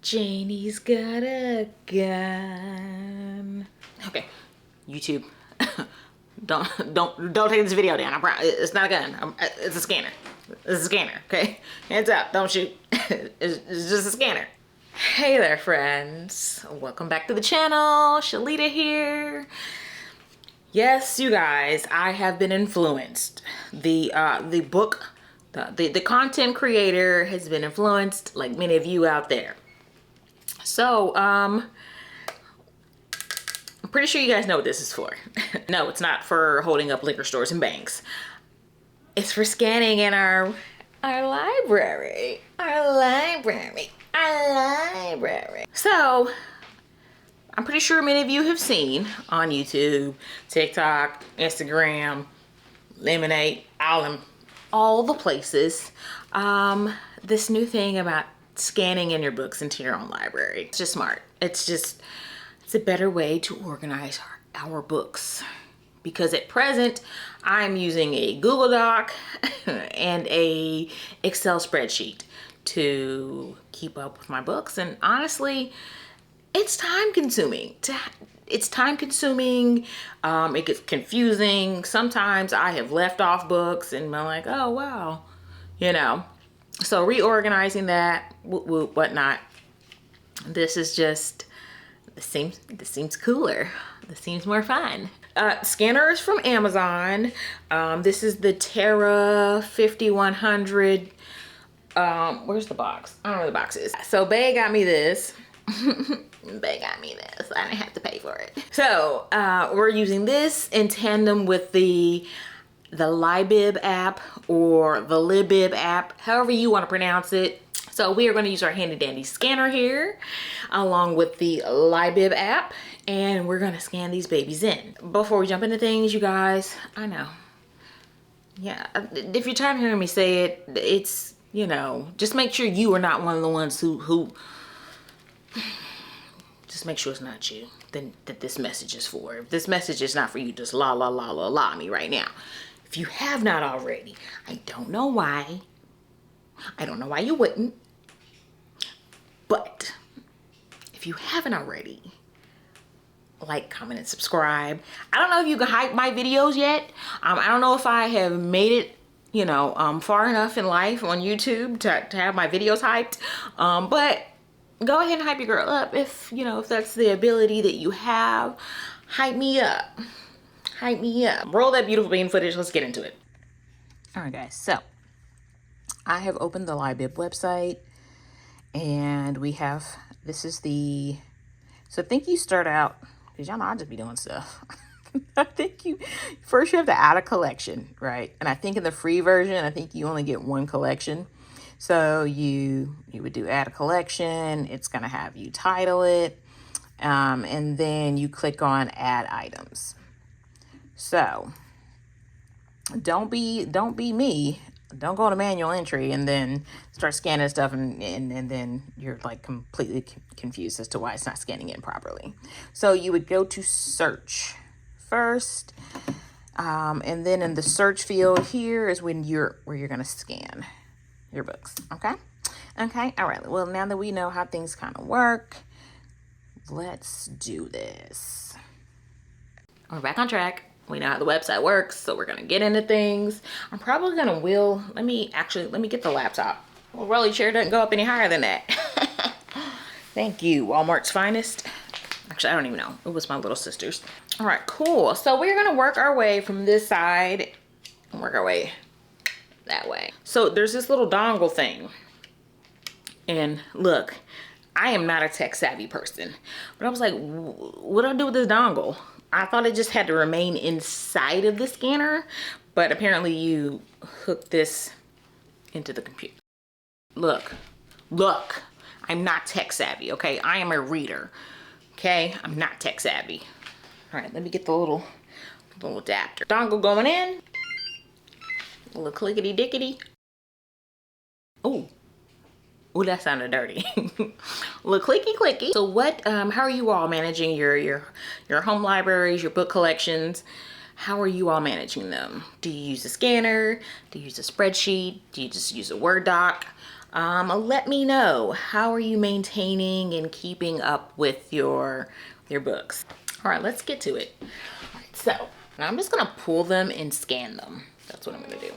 Janie's got a gun. Okay, YouTube. don't take this video down. I promise. It's not a gun. It's a scanner. It's a scanner. Okay, hands up. Don't shoot. It's just a scanner. Hey there, friends. Welcome back to the channel. Shalita here. Yes, you guys, I have been influenced. The content creator has been influenced, like many of you out there. So, I'm pretty sure you guys know what this is for. No, it's not for holding up liquor stores and banks. It's for scanning in our library. Our library. So, I'm pretty sure many of you have seen on YouTube, TikTok, Instagram, Lemonade, all the places, this new thing about scanning in your books into your own library. It's just smart. It's a better way to organize our books. Because at present, I'm using a Google Doc and a Excel spreadsheet to keep up with my books. And honestly, it's time consuming. It gets confusing. Sometimes I have left off books and I'm like, oh, wow, you know. So reorganizing that, whatnot. This seems cooler. This seems more fun. Scanner is from Amazon. This is the Terra 5100. Where's the box? I don't know where the box is. So Bae got me this. They got me this. I didn't have to pay for it. So we're using this in tandem with the Libib app or the Libib app, however you want to pronounce it. So we are going to use our handy dandy scanner here along with the Libib app, and we're going to scan these babies in. Before we jump into things, you guys, I know. Yeah, if you're tired of hearing me say it, it's, you know, just make sure you are not one of the ones who just make sure it's not you that this message is for. If this message is not for you, just la me right now. If you have not already, I don't know why. I don't know why you wouldn't. But if you haven't already, like, comment, and subscribe. I don't know if you can hype my videos yet. I don't know if I have made it, you know, far enough in life on YouTube to have my videos hyped. But go ahead and hype your girl up if, you know, if that's the ability that you have. Hype me up. Hype me up. Roll that beautiful bean footage. Let's get into it. All right, guys. So I have opened the Libib website, and we have, this is the, so I think you start out, because y'all know I just be doing stuff. I think first you have to add a collection, right? And I think in the free version, I think you only get one collection. So you would do add a collection. It's going to have you title it. And then you click on add items. So don't be me. Don't go to manual entry and then start scanning stuff and then you're like completely confused as to why it's not scanning it properly. So you would go to search first. And then in the search field here is where you're going to scan your books. Okay. All right. Well, now that we know how things kind of work, let's do this. We're back on track. We know how the website works, so we're gonna get into things. I'm probably gonna let me get the laptop. Well, rolly chair doesn't go up any higher than that. Thank you, Walmart's finest. Actually, I don't even know. It was my little sister's. All right, cool. So we're gonna work our way from this side and work our way that way. So there's this little dongle thing. And look, I am not a tech savvy person, but I was like, what do I do with this dongle? I thought it just had to remain inside of the scanner, but apparently you hook this into the computer. Look, I'm not tech savvy, okay? I am a reader, okay? I'm not tech savvy. All right, let me get the little adapter. Dongle going in. A little clickety dickety. Ooh, that sounded dirty. Little clicky. So what, how are you all managing your home libraries, your book collections? How are you all managing them? Do you use a scanner? Do you use a spreadsheet? Do you just use a Word doc? Let me know, how are you maintaining and keeping up with your books? All right, let's get to it. All right, so now I'm just gonna pull them and scan them. That's what I'm gonna do.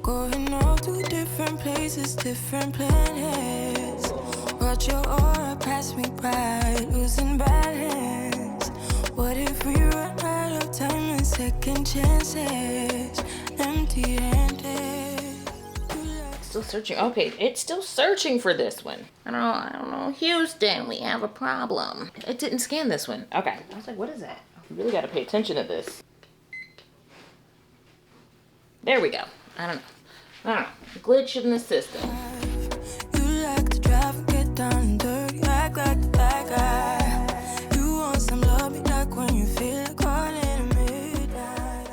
Going all to different places, different planets. Watch your aura pass me by, losing balance. What if we run out of time and second chances? Empty-handed. Still searching. Okay, it's still searching for this one. I don't know. Houston, we have a problem. It didn't scan this one. Okay. I was like, what is that? You really got to pay attention to this. There we go. I don't know. Glitch in the system. You like to drive and get down and dirty, act like the bad guy. You want some love, be like when you feel like calling midnight.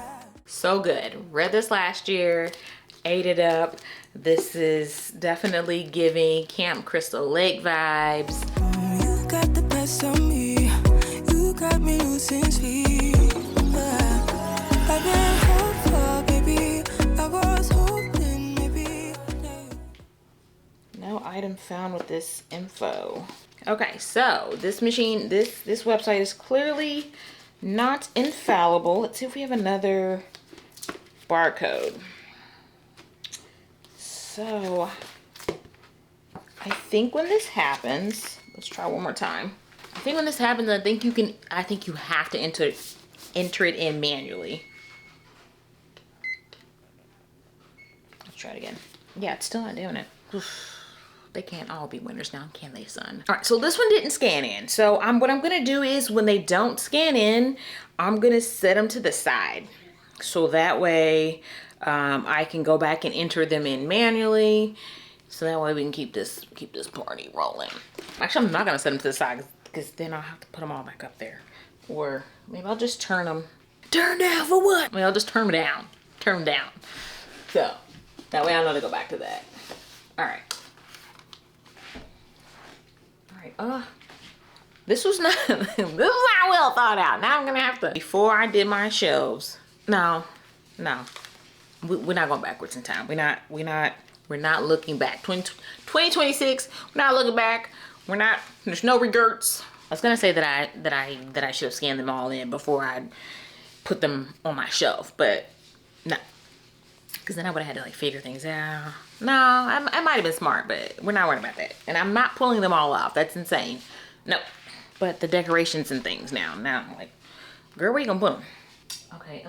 So good. Read this last year, ate it up. This is definitely giving Camp Crystal Lake vibes. You got the best of me. You got me losing sleep. I've been hopeful, baby. I was hoping maybe. No item found with this info. Okay, so this machine, this website is clearly not infallible. Let's see if we have another barcode. So I think when this happens, let's try one more time. I think when this happens, I think you have to enter it in manually. Let's try it again. Yeah, it's still not doing it. Oof. They can't all be winners now, can they, son? All right, so this one didn't scan in. So what I'm gonna do is when they don't scan in, I'm gonna set them to the side. So that way I can go back and enter them in manually. So that way we can keep this party rolling. Actually, I'm not gonna set them to the side because then I'll have to put them all back up there. Or maybe I'll just turn them. Turn down for what? Maybe I'll just turn them down. Turn them down. So that way I know to go back to that. All right. This was not well thought out. Now I'm gonna have to, before I did my shelves. No, we're not going backwards in time. We're not looking back. 2026, we're not looking back. There's no regrets. I was gonna say that I should have scanned them all in before I put them on my shelf, but no. Because then I would have had to like figure things out. No, I might have been smart, but we're not worried about that. And I'm not pulling them all off. That's insane. No. But the decorations and things now, I'm like, girl, where you gonna put them? Okay,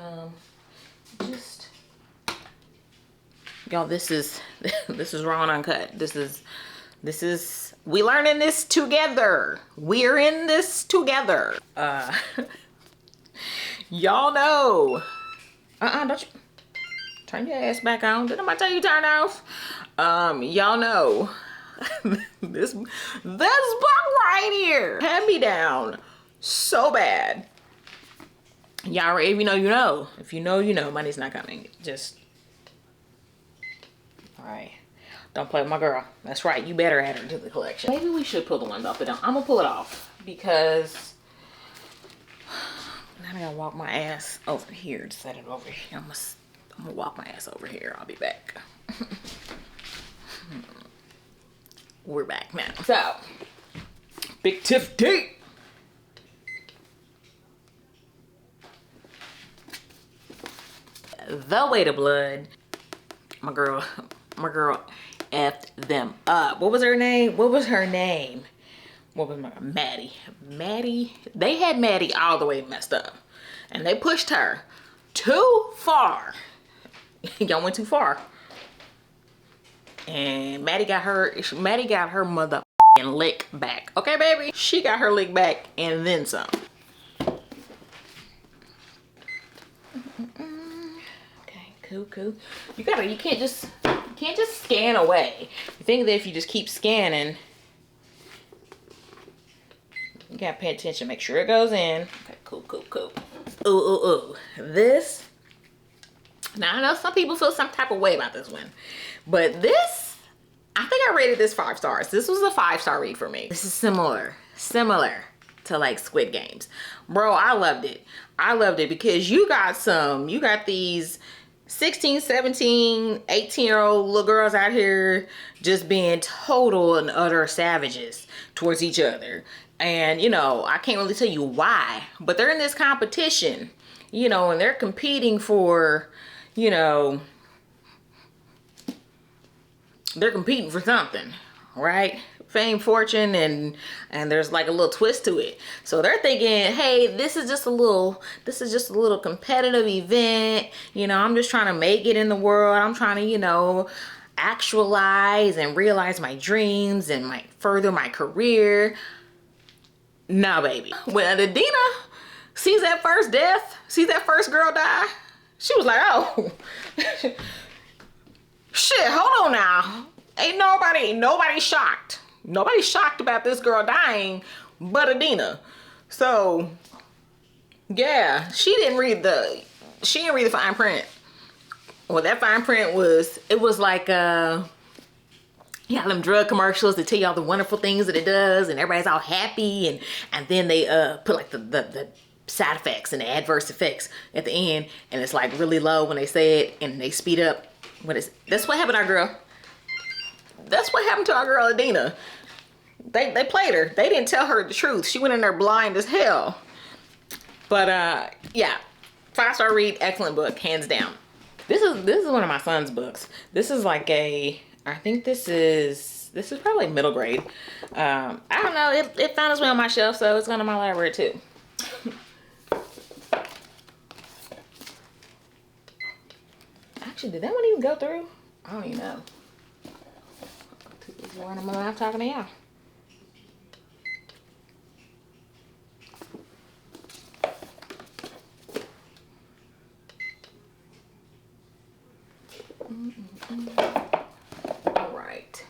y'all, this is Raw and Uncut. This is, we learning this together. We're in this together. Y'all know. Don't you turn your ass back on. Did I tell you turn off? Y'all know this book right here had me down so bad. Y'all, if you know, you know. If you know, you know. Money's not coming. Just, all right. Don't play with my girl. That's right. You better add her to the collection. Maybe we should pull the ones off, but I'm gonna pull it off because now I gotta walk my ass over here to set it over here. I'm gonna walk my ass over here. I'll be back. We're back now. So, Big Tiff D. The Weight of Blood. My girl effed them up. What was her name? Maddie. They had Maddie all the way messed up. And they pushed her too far. Y'all went too far. And Maddie got her mother lick back. Okay, baby? She got her lick back and then some. Cool. You can't just scan away. You think that if you just keep scanning, you gotta pay attention, make sure it goes in. Okay, cool. Ooh. This, now I know some people feel some type of way about this one, but this, I think I rated this 5 stars. This was a 5-star read for me. This is similar to like Squid Games. Bro, I loved it because you got these 16, 17, 18-year-old little girls out here just being total and utter savages towards each other. And, you know, I can't really tell you why, but they're in this competition, you know, and they're competing for, you know, they're competing for something, right? Fame, fortune, and there's like a little twist to it. So they're thinking, hey, this is just a little competitive event. You know, I'm just trying to make it in the world. I'm trying to, you know, actualize and realize my dreams and further my career. Nah, baby. When Adina sees that first death, sees that first girl die, she was like, oh, shit, hold on now. Ain't nobody shocked. Nobody's shocked about this girl dying but Adina. So, yeah, she didn't read the fine print. Well, that fine print was, it was like, yeah, them drug commercials that tell you all the wonderful things that it does, and everybody's all happy, and then they put like the side effects and the adverse effects at the end, and it's like really low when they say it, and they speed up when it's, that's what happened to our girl. That's what happened to our girl Adina. They played her. They didn't tell her the truth. She went in there blind as hell. But yeah, 5-star read, excellent book, hands down. This is one of my son's books. This is like I think this is probably middle grade. I don't know. It found its way on my shelf, so it's going to my library too. Actually, did that one even go through? I don't even know. One of my mouth talking to y'all. All right.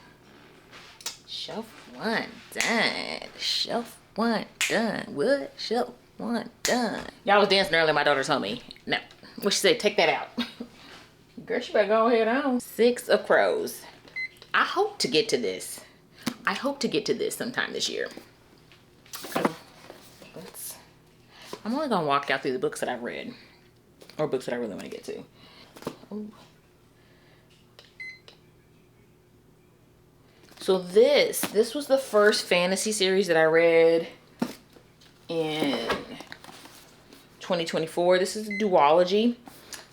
Shelf one done. Shelf one done. What? Shelf one done. Y'all was dancing earlier. My daughter told me. No. What she said? Take that out. Girl, she better go ahead on. 6 of Crows. I hope to get to this. I hope to get to this sometime this year. I'm only gonna walk out through the books that I've read, or books that I really want to get to. Ooh. So this was the first fantasy series that I read in 2024. This is a duology.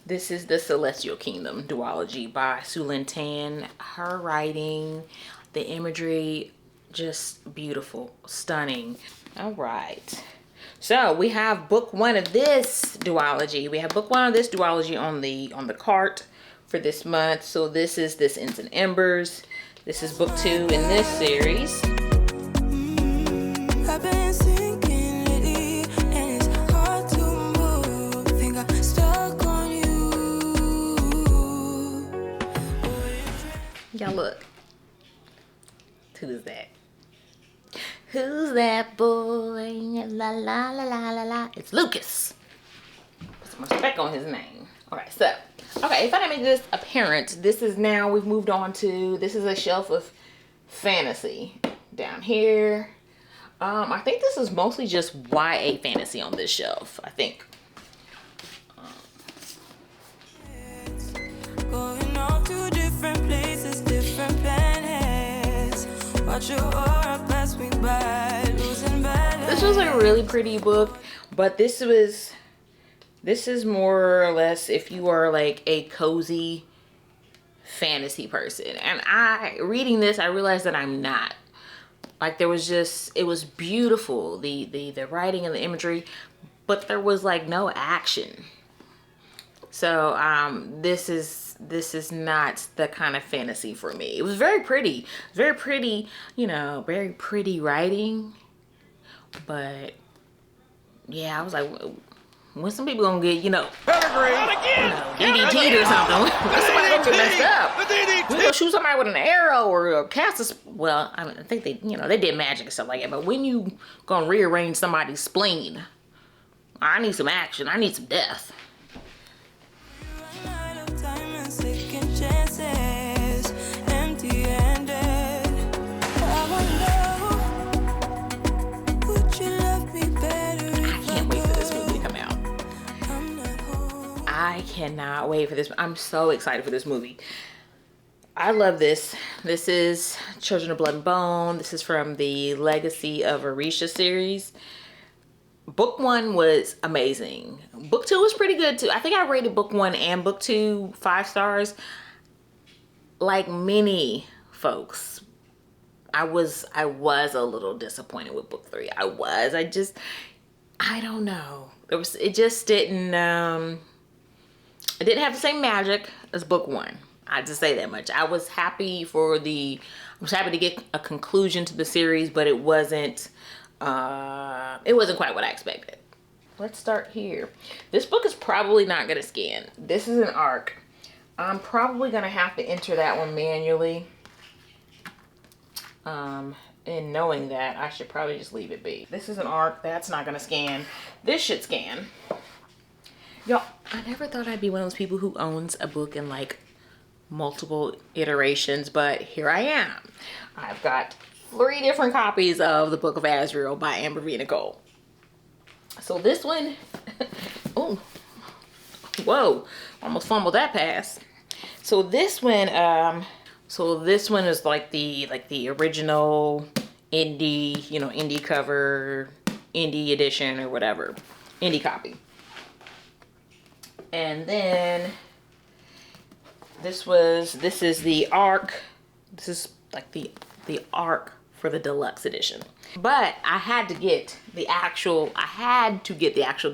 This is the Celestial Kingdom duology by Sue-Lin Tan. Her writing, the imagery, just beautiful, stunning. All right. So we have book 1 of this duology. We have book 1 of this duology on the cart for this month. So this is This Ends in Embers. This is book 2 in this series. Y'all look. Who's that? Who's that boy? La la la la la la. It's Lucas. Put some respect on his name. Alright, so okay, if I didn't make this apparent, this is now we've moved on to, this is a shelf of fantasy down here. I think this is mostly just YA fantasy on this shelf, I think. Going on to different places, different planets. Watch your aura pass me by, losing balance. This was a really pretty book, but this is more or less if you are like a cozy fantasy person. And reading this, I realized that I'm not. Like it was beautiful, the writing and the imagery, but there was like no action. So this is not the kind of fantasy for me. It was very pretty, you know, very pretty writing, but yeah, I was like, when some people gonna get, you know, DDT'd or something, when somebody gonna get messed up, we gonna shoot somebody with an arrow or cast a, well, I mean, I think they, you know, they did magic and stuff like that, but when you gonna rearrange somebody's spleen, I need some action, I need some death. cannot wait for this. I'm so excited for this movie. I love this. This is Children of Blood and Bone. This is from the Legacy of Orisha series. Book 1 was amazing. Book 2 was pretty good too. I think I rated book 1 and book 2 5 stars. Like many folks, I was a little disappointed with book 3. I don't know. It just didn't it didn't have the same magic as book 1. I just say that much. I was happy to get a conclusion to the series, but it wasn't quite what I expected. Let's start here. This book is probably not gonna scan. This is an ARC. I'm probably gonna have to enter that one manually. And knowing that, I should probably just leave it be. This is an ARC. That's not gonna scan. This should scan. Y'all, I never thought I'd be one of those people who owns a book in like multiple iterations, but here I am. I've got 3 different copies of the Book of Azriel by Amber V. Nicole. So this one, oh, whoa, almost fumbled that pass. So this one is like the original indie, indie cover, indie edition or whatever, indie copy. And then this is the ARC. This is like the ARC for the deluxe edition. But I had to get the actual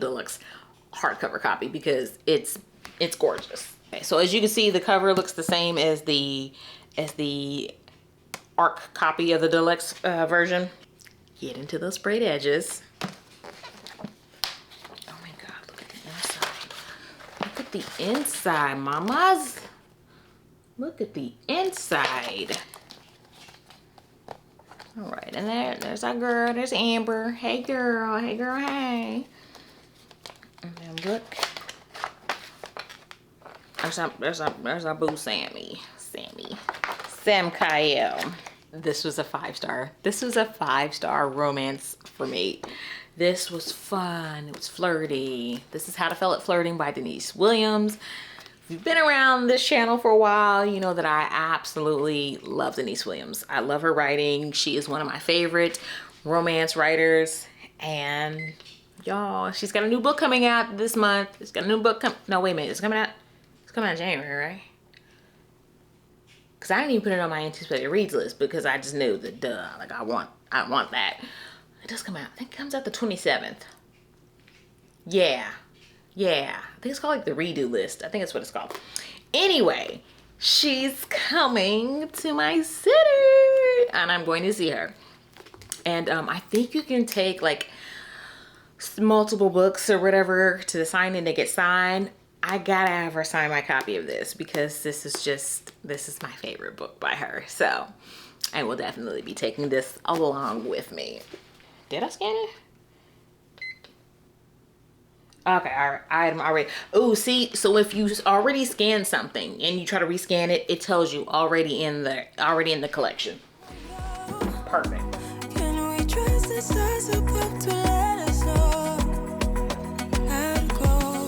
deluxe hardcover copy because it's gorgeous. Okay, so as you can see, the cover looks the same as the ARC copy of the deluxe version. Get into those sprayed edges. Oh my God, look at the inside. Look at the inside, mamas. Look at the inside. All right, and there's our girl. There's Amber. Hey girl, hey girl, hey. And then look. There's our boo Sammy. Sam Kyle. This was a 5-star. This was a 5-star romance for me. This was fun. It was flirty. This is How to Fail at Flirting by Denise Williams. If you've been around this channel for a while, you know that I absolutely love Denise Williams. I love her writing. She is one of my favorite romance writers. And y'all, she's got a new book coming out this month. It's got a new book no, wait a minute. It's coming out in January, right? Because I didn't even put it on my anticipated reads list because I just knew that, like I want that. It does come out. I think it comes out the 27th. Yeah. I think it's called like the redo list. I think that's what it's called. Anyway, she's coming to my city and I'm going to see her. And I think you can take like multiple books or whatever to the signing to get signed. I gotta have her sign my copy of this because this is my favorite book by her. So I will definitely be taking this along with me. Did I scan it? Okay, all right, item already. Oh, see, so if you already scanned something and you try to rescan it, it tells you already in the collection. Perfect. Can we trust the stars above to let us know how to go?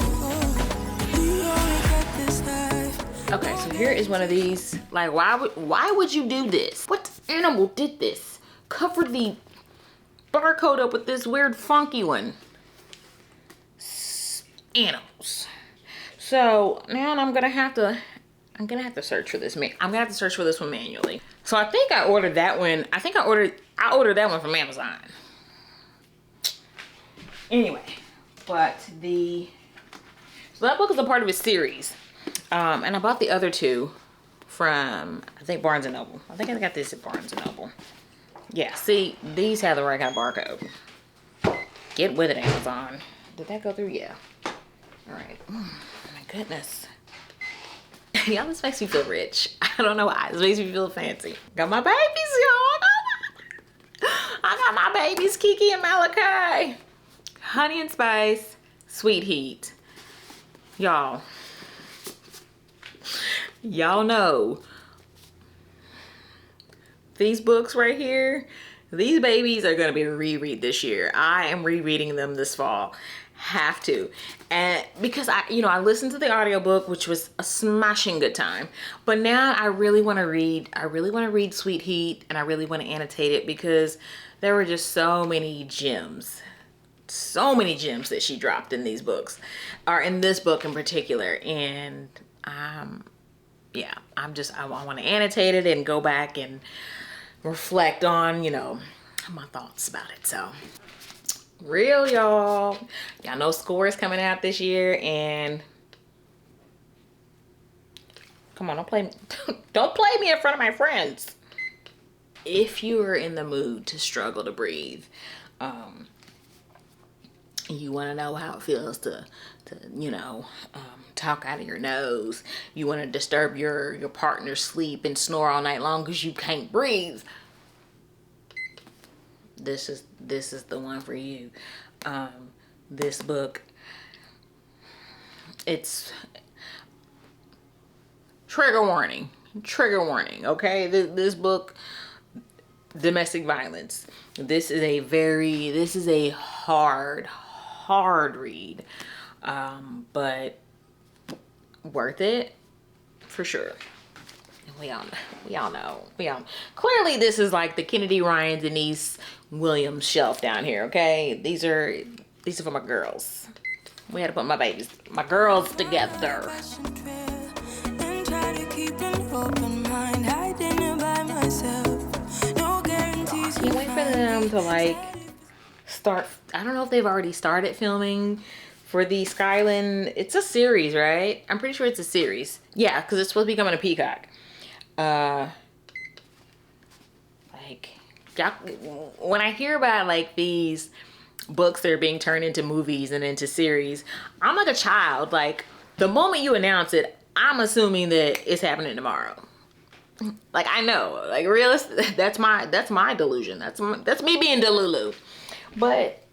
We only got this life. Okay, so here is one of these. Like, why would you do this? What animal did this? Covered the barcode up with this weird funky one. Animals. So now I'm gonna have to search for this. I'm gonna have to search for this one manually. So I think I ordered that one. I ordered that one from Amazon. Anyway, but so that book is a part of a series. And I bought the other 2 from I think Barnes and Noble. I think I got this at Barnes and Noble. Yeah, see, these have the right kind of barcode. Get with it, Amazon. Did that go through? Yeah. All right. Oh my goodness. Y'all, this makes me feel rich. I don't know why. This makes me feel fancy. Got my babies, y'all. I got my babies, Kiki and Malachi. Honey and Spice, Sweet Heat. Y'all know these books right here, these babies are going to be reread this year. I am rereading them this fall. Have to. And because I listened to the audiobook, which was a smashing good time, but now I really want to read Sweet Heat, and I really want to annotate it because there were just so many gems that she dropped in these books, or in this book in particular. And yeah, I want to annotate it and go back and reflect on, my thoughts about it. So real, y'all know Score is coming out this year, and come on, don't play me in front of my friends. If you are in the mood to struggle to breathe, you want to know how it feels to talk out of your nose, you want to disturb your partner's sleep and snore all night long because you can't breathe, this is the one for you. This book, it's trigger warning, okay? This book, domestic violence, this is a hard read, but worth it for sure. We all know. Clearly this is like the Kennedy Ryan Denise Williams shelf down here, okay? These are for my girls. We had to put my girls together. Can't wait for them to like start. I don't know if they've already started filming for the Skyland. It's a series, right? I'm pretty sure it's a series. Yeah, because it's supposed to be coming to Peacock. When I hear about like these books that are being turned into movies and into series, I'm like a child. Like the moment you announce it, I'm assuming that it's happening tomorrow. Like I know, like realistic. That's my delusion. That's me being Delulu. But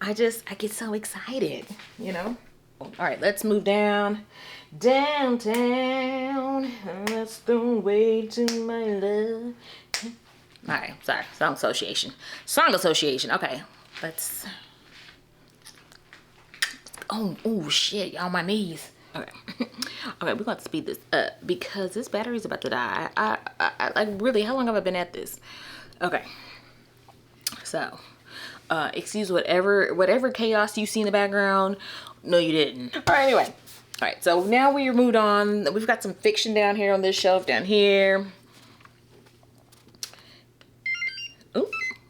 I get so excited, All right, let's move downtown. Let's go way to my love. All right, sorry, song association. Okay, let's. Oh shit, y'all, my knees. Okay, okay, we're gonna speed this up because this battery's about to die. I like really, how long have I been at this? Okay, so. Excuse whatever chaos you see in the background. No, you didn't. All right, anyway. All right, so now we are moved on. We've got some fiction down here on this shelf down here.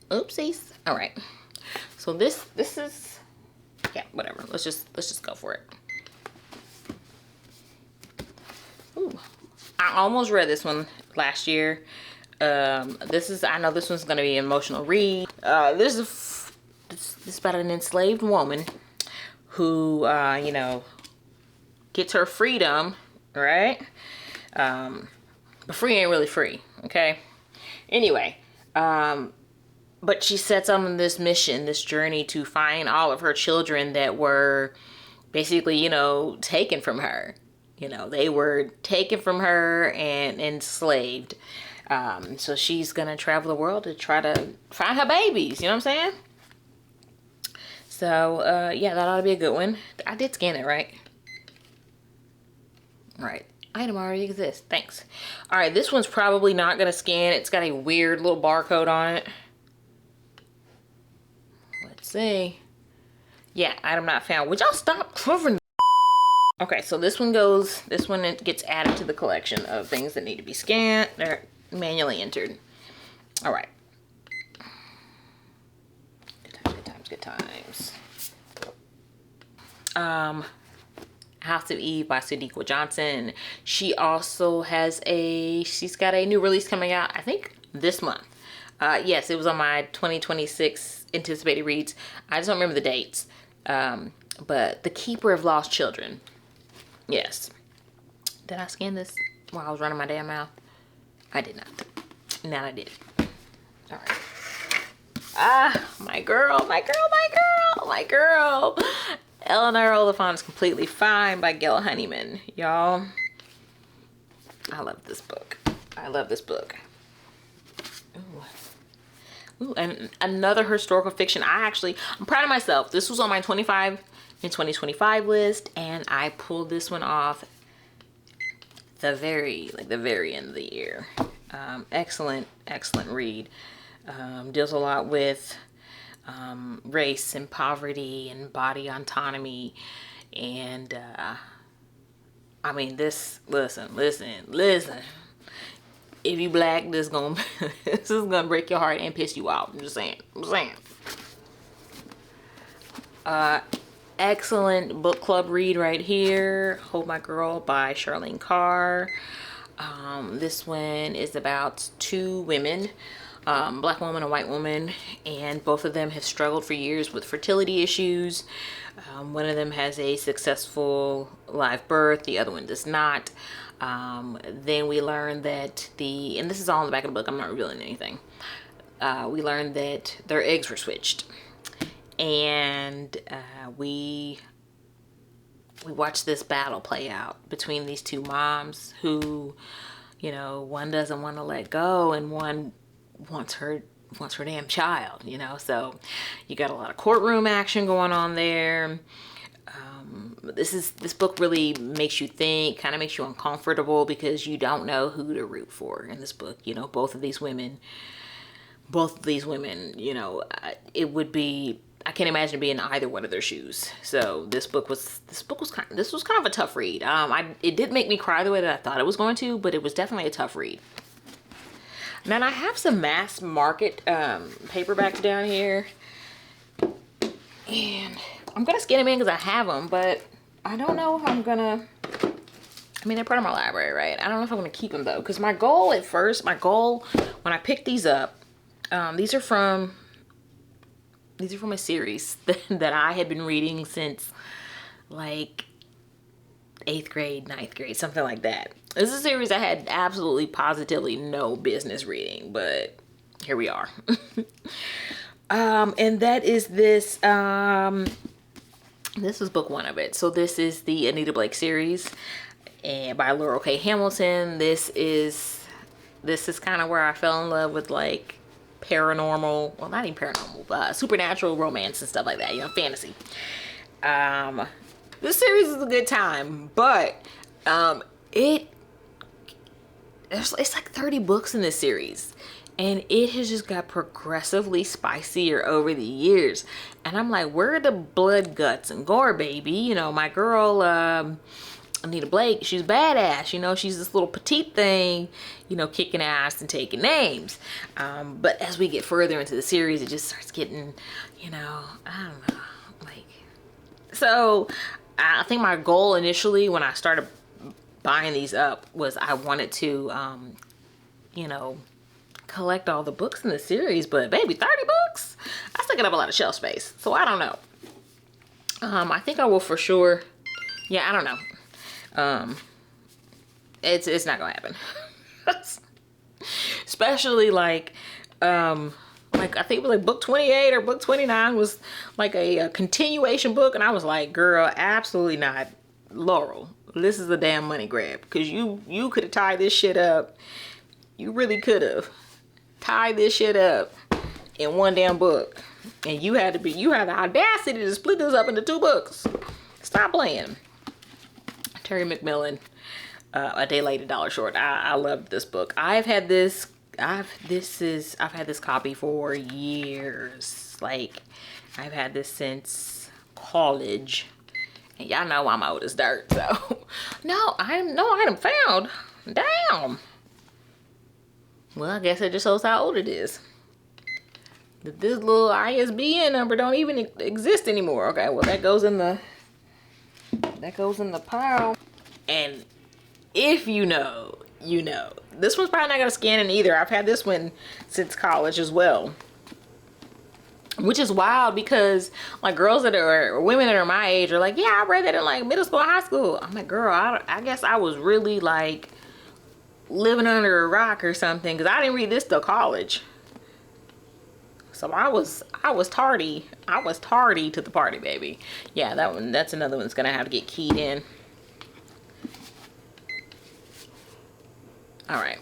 Oopsies. All right. So this is, yeah, whatever. Let's just go for it. Ooh, I almost read this one last year. I know this one's gonna be an emotional read. This is about an enslaved woman who, gets her freedom, right? But free ain't really free, okay? Anyway, but she sets on this mission, this journey to find all of her children that were basically, taken from her. They were taken from her and enslaved. So she's gonna travel the world to try to find her babies, you know what I'm saying? So, yeah, that ought to be a good one. I did scan it, right? Right. Item already exists. Thanks. All right, this one's probably not going to scan. It's got a weird little barcode on it. Let's see. Yeah, item not found. Would y'all stop covering? Okay, so this one gets added to the collection of things that need to be scanned. They're manually entered. All right. Good times. House of Eve by Sadiqa Johnson. She also she's got a new release coming out, I think this month. Yes, it was on my 2026 anticipated reads. I just don't remember the dates. But The Keeper of Lost Children. Yes. Did I scan this while I was running my damn mouth? I did not. Now I did. All right. My girl. Eleanor Oliphant is Completely Fine by Gail Honeyman. Y'all, I love this book. Ooh, and another historical fiction. I'm proud of myself. This was on my 25 in 2025 list, and I pulled this one off the very end of the year. Excellent read. Deals a lot with race and poverty and body autonomy, and I mean, this, listen, if you black, this is gonna break your heart and piss you off. I'm saying. Excellent book club read right here. Hold My Girl by Charlene Carr. This one is about two women, black woman and white woman, and both of them have struggled for years with fertility issues. One of them has a successful live birth, the other one does not. Then we learn that and this is all in the back of the book, I'm not revealing anything. We learned that their eggs were switched. And we watched this battle play out between these two moms who, you know, one doesn't want to let go and one wants her damn child, you know. So you got a lot of courtroom action going on there. This book really makes you think, kind of makes you uncomfortable because you don't know who to root for in this book. You know, both of these women, you know, I can't imagine being in either one of their shoes. So this was kind of a tough read. It did make me cry the way that I thought it was going to, but it was definitely a tough read. Now I have some mass market paperbacks down here, and I'm gonna scan them in because I have them, but I don't know if I'm gonna. I mean, they're part of my library, right? I don't know if I'm gonna keep them though, because my goal when I picked these up, these are from a series that I had been reading since like 8th grade, 9th grade, something like that. This is a series I had absolutely positively no business reading, but here we are. And that is this, this is book one of it. So this is the Anita Blake series and by Laurell K. Hamilton. This is kind of where I fell in love with like paranormal, well, not even paranormal, supernatural romance and stuff like that, you know, fantasy. This series is a good time, but it's like 30 books in this series, and it has just got progressively spicier over the years. And I'm like, where are the blood, guts, and gore, baby? You know, my girl, Anita Blake, she's badass, you know, she's this little petite thing, you know, kicking ass and taking names. But as we get further into the series, it just starts getting, you know, I don't know, like, so I think my goal initially when I started buying these up was I wanted to, you know, collect all the books in the series, but baby, 30 books? That's taking up a lot of shelf space, so I don't know. I think I will for sure, yeah, I don't know. It's not gonna happen. Especially like I think it was like book 28 or book 29 was like a continuation book, and I was like, girl, absolutely not. Laurel, this is a damn money grab, because you could have tied this shit up. You really could have tied this shit up in one damn book, and you had the audacity to split this up into 2 books. Stop playing. Terry McMillan, A Day Late, a Dollar Short. I loved this book. I've had this copy for years. Like, I've had this since college. And y'all know I'm old as dirt, so no item found. Damn. Well, I guess it just shows how old it is. This little ISBN number don't even exist anymore. Okay, well that goes in the pile. And if you know, you know. This one's probably not gonna scan in either. I've had this one since college as well. Which is wild, because like girls that are, or women that are my age are like, yeah, I read that in like middle school, high school. I'm like, girl, I guess I was really like living under a rock or something, because I didn't read this till college. So I was tardy. I was tardy to the party, baby. Yeah, that's another one that's gonna have to get keyed in. All right.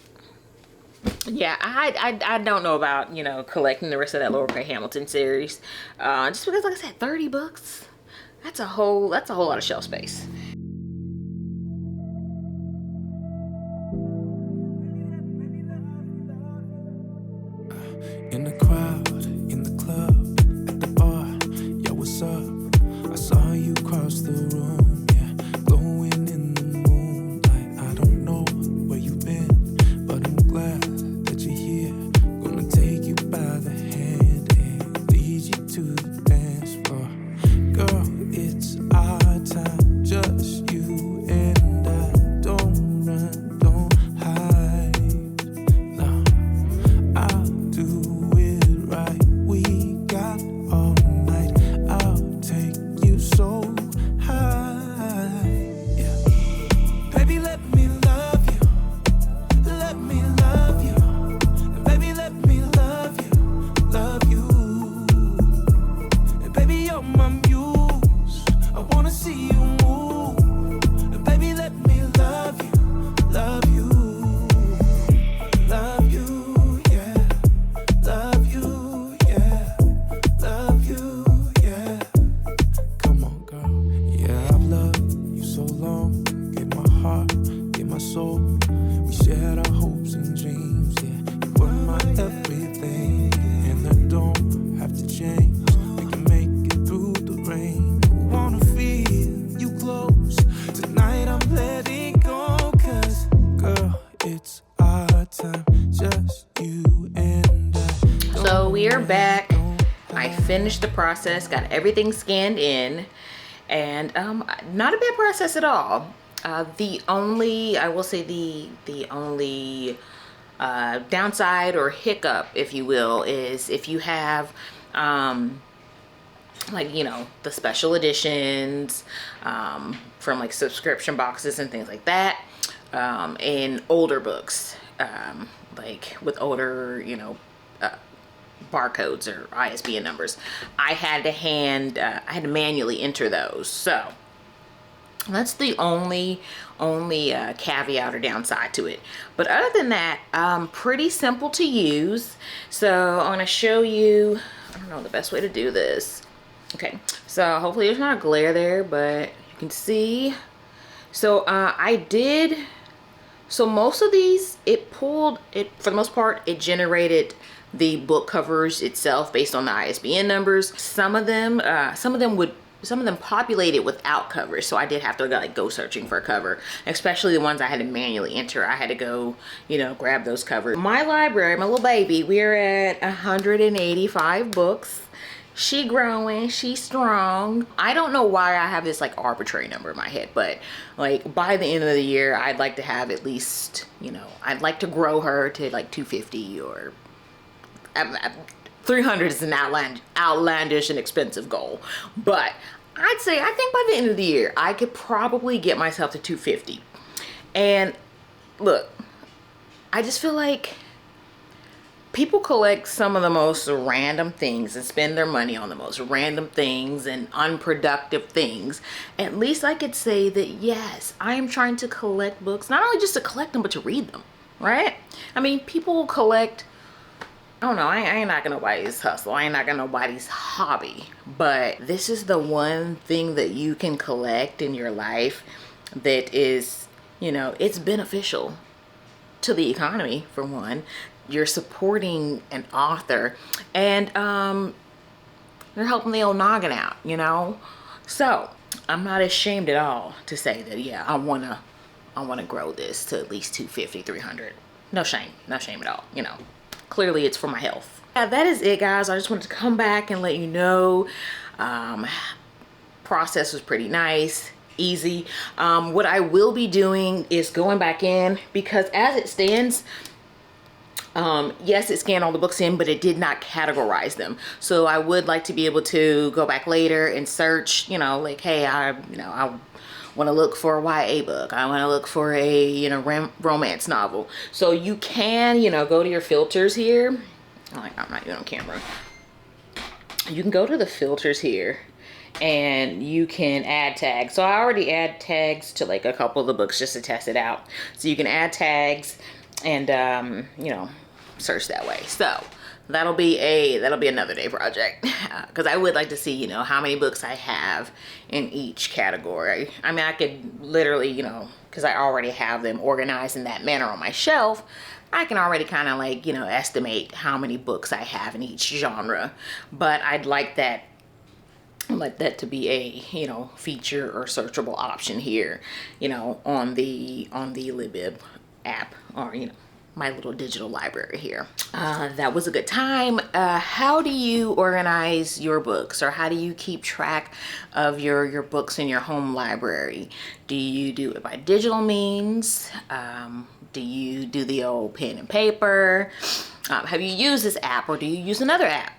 Yeah, I don't know about, you know, collecting the rest of that Laurell K. Hamilton series. Just because, like I said, 30 books. That's a whole lot of shelf space. In the crowd, in the club, at the bar, yeah, what's up? I saw you cross the room, yeah, glowing in the moonlight. I don't know where you've been, but I'm glad that you're here. Gonna take you by the hand and lead you to the dance floor. Girl, it's our time, just you and I. Don't run, don't hide. No, I'll do right, we got all night. I'll take you so high, yeah. Baby, let me love you. Let me love you. Baby, let me love you. Love you. And baby, you're my muse. I wanna see you move. And baby, let me love you. Love you. Love you, yeah. Love you, yeah. Love you, yeah. Come on, girl. Yeah, I've loved you so long. Gave my heart, gave my soul. We shared our hopes and dreams, yeah. You were my everything, and that don't have to change. We can make it through the rain. I wanna feel you close. Tonight I'm letting go, 'cause, girl, it's our time, just you and I. So we are back. I finished the process, got everything scanned in, and not a bad process at all. The only, I will say the only downside or hiccup, if you will, is if you have like, you know, the special editions from like subscription boxes and things like that, in older books, like with older, you know, barcodes or ISBN numbers. I had to manually enter those. So that's the only caveat or downside to it. But other than that, pretty simple to use. So I'm gonna show you, I don't know the best way to do this. Okay, so hopefully there's not a glare there, but you can see. So so most of these, for the most part, it generated the book covers itself based on the ISBN numbers. Some of them populated without covers, so I did have to like go searching for a cover, especially the ones I had to manually enter. I had to go, you know, grab those covers. My library, my little baby, we're at 185 books. She growing, she's strong. I don't know why I have this like arbitrary number in my head, but like by the end of the year, I'd like to have at least, you know, I'd like to grow her to like 250 or 300 is an outlandish and expensive goal. But I think by the end of the year, I could probably get myself to 250. And look, I just feel like people collect some of the most random things and spend their money on the most random things and unproductive things. At least I could say that, yes, I am trying to collect books, not only just to collect them, but to read them, right? I mean, people collect, I don't know, I ain't knocking nobody's hustle. I ain't knocking nobody's hobby. But this is the one thing that you can collect in your life that is, you know, it's beneficial to the economy, for one. You're supporting an author, and you're helping the old noggin out, you know? So I'm not ashamed at all to say that, yeah, I wanna grow this to at least 250, 300. No shame at all, you know. Clearly it's for my health. Yeah, that is it, guys. I just wanted to come back and let you know. Process was pretty nice, easy. What I will be doing is going back in, because as it stands, yes, it scanned all the books in, but it did not categorize them. So I would like to be able to go back later and search, you know, like, hey, I want to look for a YA book. I want to look for a, you know, romance novel. So you can, you know, go to your filters here. I'm not doing it on camera. You can go to the filters here and you can add tags. So I already add tags to like a couple of the books just to test it out. So you can add tags and, you know, search that way. So that'll be another day project, because I would like to see, you know, how many books I have in each category. I mean, I could literally, you know, because I already have them organized in that manner on my shelf, I can already kind of like, you know, estimate how many books I have in each genre. But I'd like that to be a, you know, feature or searchable option here, you know, on the Libib app, or, you know, my little digital library here. That was a good time. How do you organize your books, or how do you keep track of your books in your home library? Do you do it by digital means? Do you do the old pen and paper? Have you used this app, or do you use another app?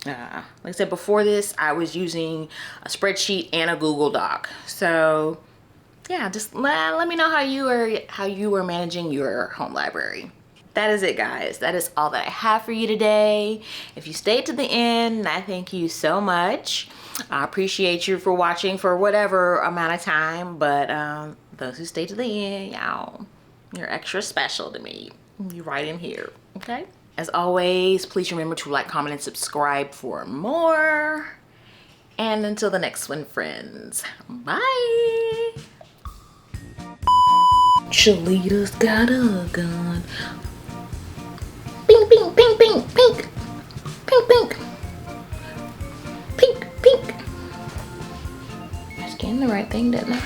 Like I said, before this, I was using a spreadsheet and a Google Doc. So yeah, just let me know how you are managing your home library. That is it, guys. That is all that I have for you today. If you stayed to the end, I thank you so much. I appreciate you for watching for whatever amount of time, but those who stay to the end, y'all, you're extra special to me. You're right in here, okay? As always, please remember to like, comment, and subscribe for more. And until the next one, friends, bye. Shalita's got a gun. Pink, pink, pink, pink, pink. Pink, pink. Pink, pink. I scanned the right thing, didn't I?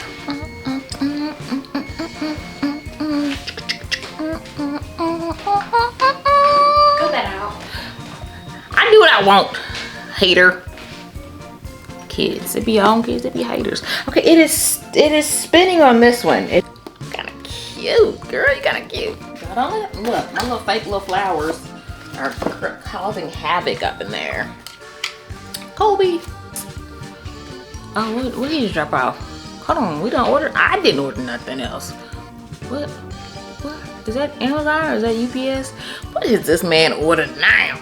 Cut that out. I do what I want, hater. Kids, it be your own kids, it be haters. Okay, it is spinning on this one. It's kind of cute, girl. You kind of cute. Look, my little fake little flowers are causing havoc up in there. Kobe. Oh, what did you drop off? Hold on, we don't order. I didn't order nothing else. What? Is that Amazon or is that UPS? What is this man ordered now?